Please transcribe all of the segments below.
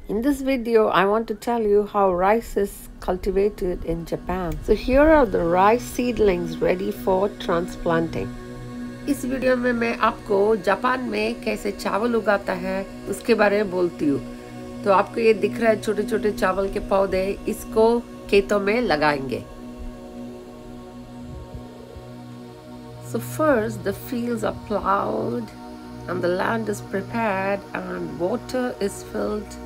In this video, I want to tell you how rice is cultivated in Japan. So here are the rice seedlings ready for transplanting. इस video में मैं आपको Japan में कैसे चावल उगाता है उसके बारे में बोलती हूँ। तो आपको ये दिख रहा है छोटे छोटे चावल के पौधे, इसको खेतों में लगाएंगे। So first the fields are plowed and the land is prepared and water is filled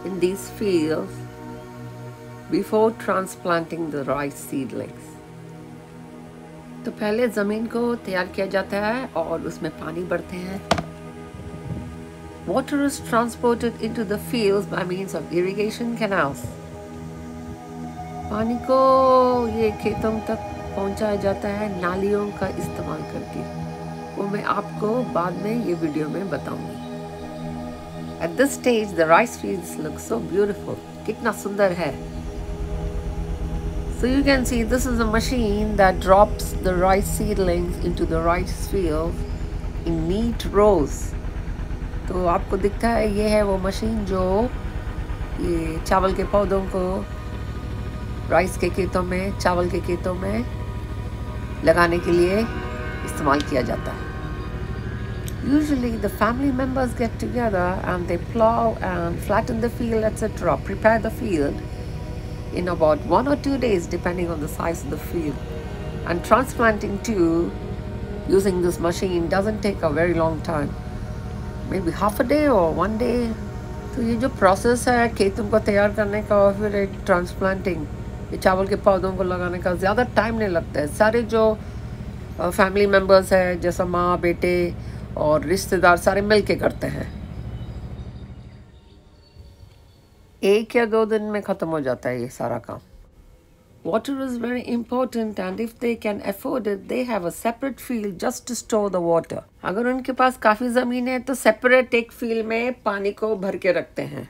in these fields before transplanting the rice seedlings. तो पहले ज़मीन को तैयार किया जाता है और उसमें पानी भरते हैं। Water is transported into the fields by means of irrigation canals. पानी को ये खेतों तक पहुंचाया जाता है नालियों का इस्तेमाल करके। वो मैं आपको बाद में ये वीडियो में बताऊंगी। At this stage, the rice fields look so beautiful. कितना सुंदर है। So you can see this is a machine that drops the rice seedlings into the rice field in neat rows. तो आपको दिखता है ये है वो मशीन जो ये चावल के पौधों को राइस के खेतों में, चावल के खेतों में लगाने के लिए इस्तेमाल किया जाता है। Usually the family members get together and they plow and flatten the field, etc., prepare the field in about 1 or 2 days depending on the size of the field. And transplanting too using this machine doesn't take a very long time, maybe half a day or 1 day. तो ये जो process है खेतों को तैयार करने का और फिर एक ट्रांसप्लांटिंग, ये चावल के पौधों को लगाने का ज़्यादा टाइम नहीं लगता है। सारे जो फैमिली मेम्बर्स हैं जैसा माँ, बेटे और रिश्तेदार सारे मिल के करते हैं। 1 या 2 दिन में ख़त्म हो जाता है ये सारा काम। Water is very important and if they can afford it, they have a separate field just to store the water. अगर उनके पास काफ़ी ज़मीन है तो सेपरेट एक फील्ड में पानी को भर के रखते हैं।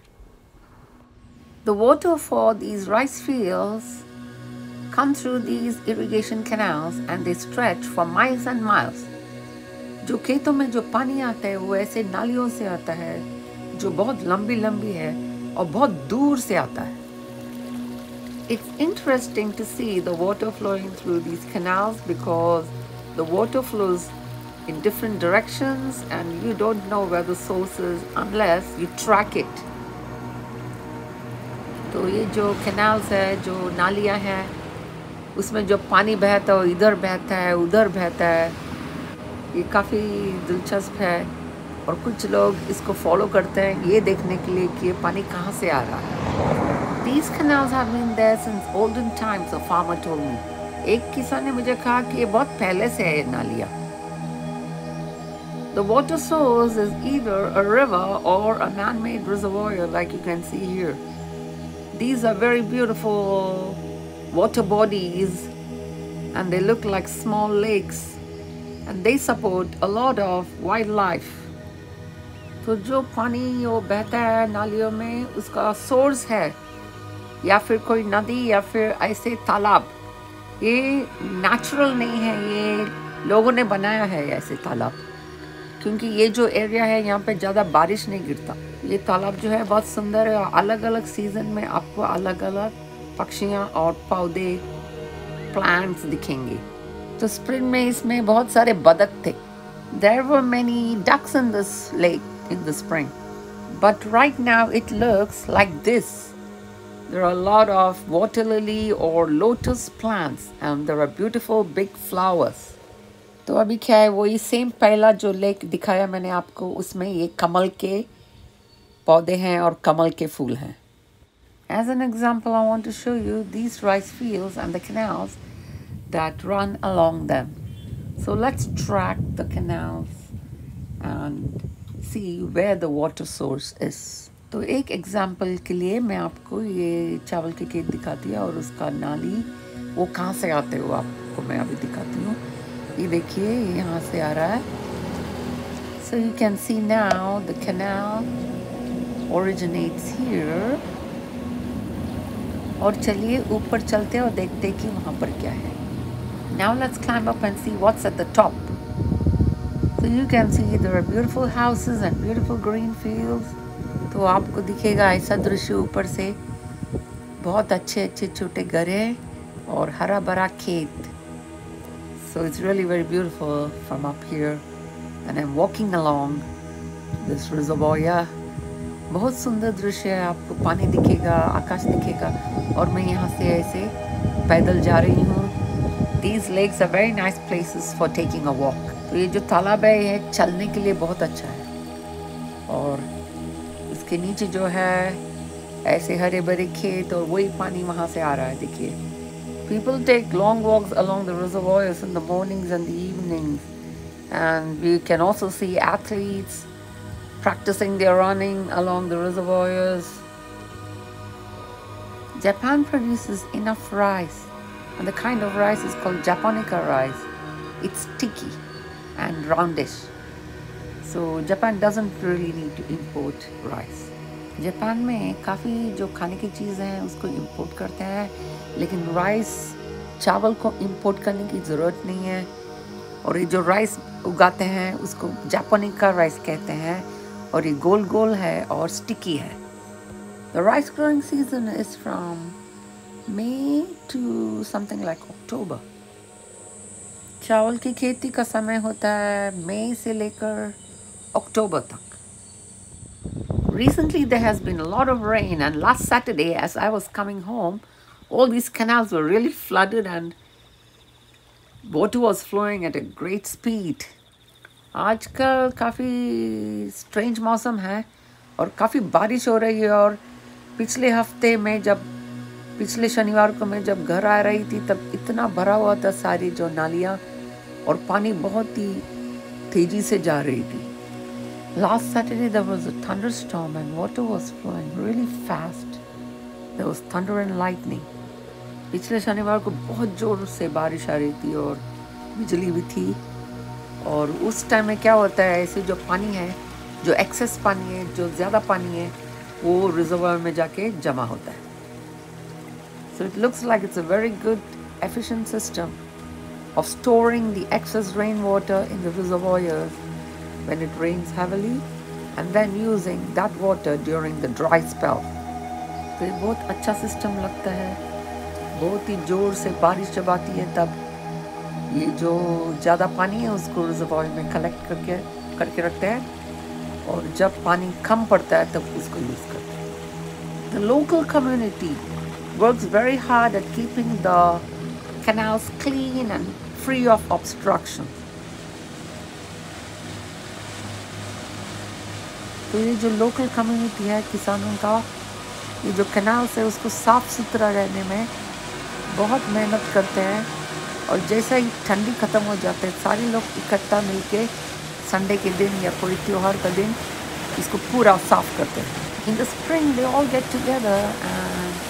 The water for these rice fields come through these irrigation canals and they stretch for miles and miles. जो खेतों में जो पानी आता है वो ऐसे नालियों से आता है जो बहुत लंबी लंबी है और बहुत दूर से आता है। It's interesting to see the water flowing through these canals because the water flows in different directions and you don't know where the source is unless you track it. तो ये जो canals है, जो नालियाँ हैं, उसमें जो पानी बहता है इधर बहता है उधर बहता है, ये काफ़ी दिलचस्प है और कुछ लोग इसको फॉलो करते हैं ये देखने के लिए कि ये पानी कहाँ से आ रहा है। These canals have been there since olden times, a farmer told me. एक किसान ने मुझे कहा कि ये बहुत पहले से है ये नालियाँ। The water source is either a river or a man-made reservoir like you can see here. These are very beautiful water bodies and they look like small lakes and they support a lot of wildlife. तो जो पानी वो बहता है नालियों में उसका source है या फिर कोई नदी या फिर ऐसे तालाब, ये नेचुरल नहीं है, ये लोगों ने बनाया है ऐसे तालाब, क्योंकि ये जो एरिया है यहाँ पे ज़्यादा बारिश नहीं गिरता। ये तालाब जो है बहुत सुंदर है और अलग अलग सीज़न में आपको अलग अलग पक्षियाँ और पौधे, प्लांट्स दिखेंगे। तो स्प्रिंग में इसमें बहुत सारे बतख थे। There were many ducks in this lake in the spring, but right now it looks like this. There are a lot of water lily or lotus plants and there are beautiful big flowers. तो अभी क्या है वही same पहला जो lake दिखाया मैंने आपको, उसमें ये कमल के पौधे हैं और कमल के फूल हैं। As an example, I want to show you these rice fields and the canals that run along them. So let's track the canals and see where the water source is. तो एक एग्जाम्पल के लिए मैं आपको ये चावल के खेत दिखाती है और उसका नाली वो कहाँ से आते हो आपको मैं अभी दिखाती हूँ। ये देखिए यहाँ से आ रहा है। So you can see now the canal originates here. और चलिए ऊपर चलते हैं और देखते हैं कि वहाँ पर क्या है। Now let's climb up and see what's at the top. So you can see there are beautiful houses and beautiful green fields. तो तो आपको दिखेगा ऐसा दृश्य ऊपर से, बहुत अच्छे अच्छे छोटे गरे और हरा भरा खेत. So it's really very beautiful from up here, and I'm walking along this reservoir. बहुत सुंदर दृश्य है. आपको पानी दिखेगा, आकाश दिखेगा, और मैं यहाँ से ऐसे पैदल जा रही हूँ. These lakes are very nice places for taking a walk. तो ये जो तालाब है ये चलने के लिए बहुत अच्छा है, और इसके नीचे जो है ऐसे हरे भरे खेत और वही पानी वहाँ से आ रहा है. देखिए, people take long walks along the reservoirs in the mornings and the evenings, and we can also see athletes practicing their running along the reservoirs. Japan produces enough rice, and the kind of rice is called Japonica rice. It's sticky and roundish, so Japan doesn't really need to import rice. Japan में काफ़ी जो खाने की चीज़ हैं उसको import करते हैं, लेकिन राइस चावल को इंपोर्ट करने की ज़रूरत नहीं है. और ये जो राइस उगाते हैं उसको जापानिका राइस कहते हैं, और ये गोल गोल है और स्टिकी है. The rice growing season is from May to something like October. चावल की खेती का समय होता है मई से लेकर अक्टूबर तक. Recently there has been a lot of rain, and last Saturday as I was coming home, all these canals were really flooded and water was flowing at a great speed. आजकल काफ़ी स्ट्रेंज मौसम है और काफ़ी बारिश हो रही है. और पिछले हफ्ते में पिछले शनिवार को मैं जब घर आ रही थी तब इतना भरा हुआ था सारी जो नालियाँ, और पानी बहुत ही तेज़ी से जा रही थी. Last Saturday there was a thunderstorm and water was flowing really fast. There was thunder and lightning. पिछले शनिवार को बहुत जोर से बारिश आ रही थी और बिजली भी थी. और उस टाइम में क्या होता है, ऐसे जो पानी है, जो एक्सेस पानी है, जो ज़्यादा पानी है, वो रिजर्वायर में जाके जमा होता है. So it looks like it's a very good efficient system of storing the excess rainwater in the reservoirs when it rains heavily, and then using that water during the dry spell. तो ये बहुत अच्छा system लगता है. बहुत ही जोर से बारिश जब आती है तब ये जो ज़्यादा पानी है उसको रिजर्वायर में कलेक्ट करके रखते हैं, और जब पानी कम पड़ता है तब उसको यूज़ करते हैं. The local community works very hard at keeping the canals clean and free of obstruction. तो ये जो लोकल कम्युनिटी है किसानों का, ये जो कैनाल्स है उसको साफ़ सुथरा रहने में बहुत मेहनत करते हैं. और जैसा ही ठंडी ख़त्म हो जाते हैं सारे लोग इकट्ठा मिलके संडे के दिन या कोई त्योहार का दिन इसको पूरा साफ़ करते हैं. In the spring they all get together and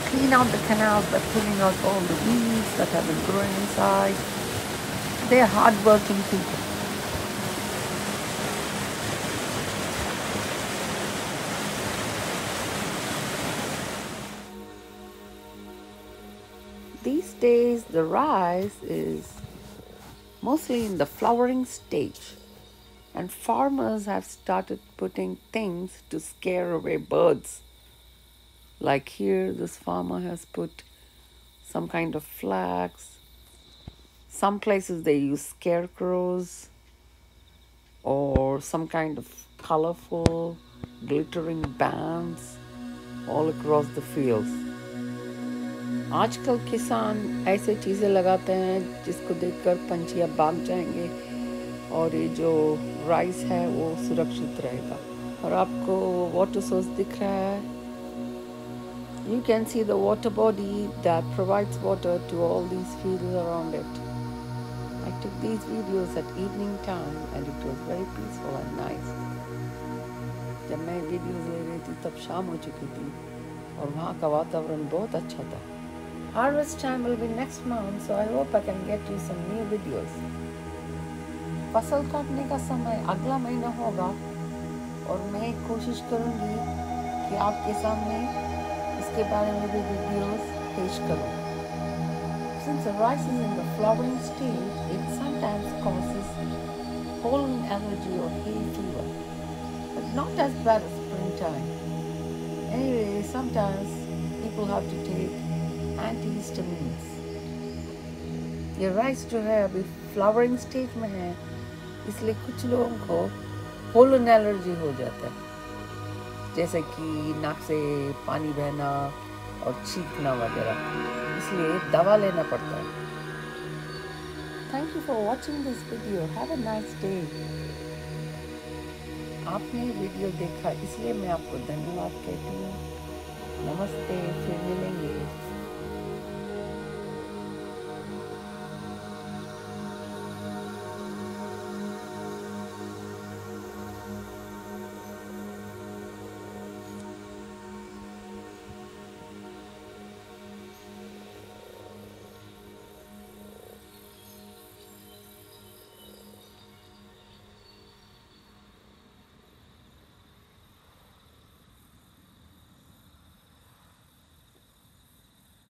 clean out the canals by pulling out all the weeds that have been growing inside. They are hard-working people. These days the rice is mostly in the flowering stage, and farmers have started putting things to scare away birds. Like here, this farmer has put some kind of flags. Some places they use scarecrows or some kind of colorful glittering bands all across the fields. आजकल किसान ऐसे चीज़ें लगाते हैं जिसको देखकर पंछियाँ भाग जाएंगे, और ये जो राइस है वो सुरक्षित रहेगा. और आपको वाटर सोर्स दिख रहा है. You can see the water body that provides water to all these fields around it. I took these videos at evening time and it was very peaceful and nice. जब मैं videos ले रही थी तब शाम हो चुकी थी और वहाँ का वातावरण बहुत अच्छा था. Harvest time will be next month, so I hope I can get you some new videos. फसल काटने का समय अगला महीना होगा और मैं कोशिश करूँगी कि आपके सामने इसके बारे में भी वीडियोस पेश करूँ. Since the rice is in the flowering stage, it sometimes causes pollen allergy or hay fever. But not as bad as springtime. Anyway, sometimes people have to take antihistamines. ये राइस जो है अभी flowering stage में है, इसलिए कुछ लोगों को पोलन एलर्जी हो जाता है, जैसे कि नाक से पानी बहना और छींकना वगैरह, इसलिए दवा लेना पड़ता है। Thank you for watching this video. Have a nice day. आपने वीडियो देखा इसलिए मैं आपको धन्यवाद कहती हूँ। नमस्ते, फिर मिलेंगे।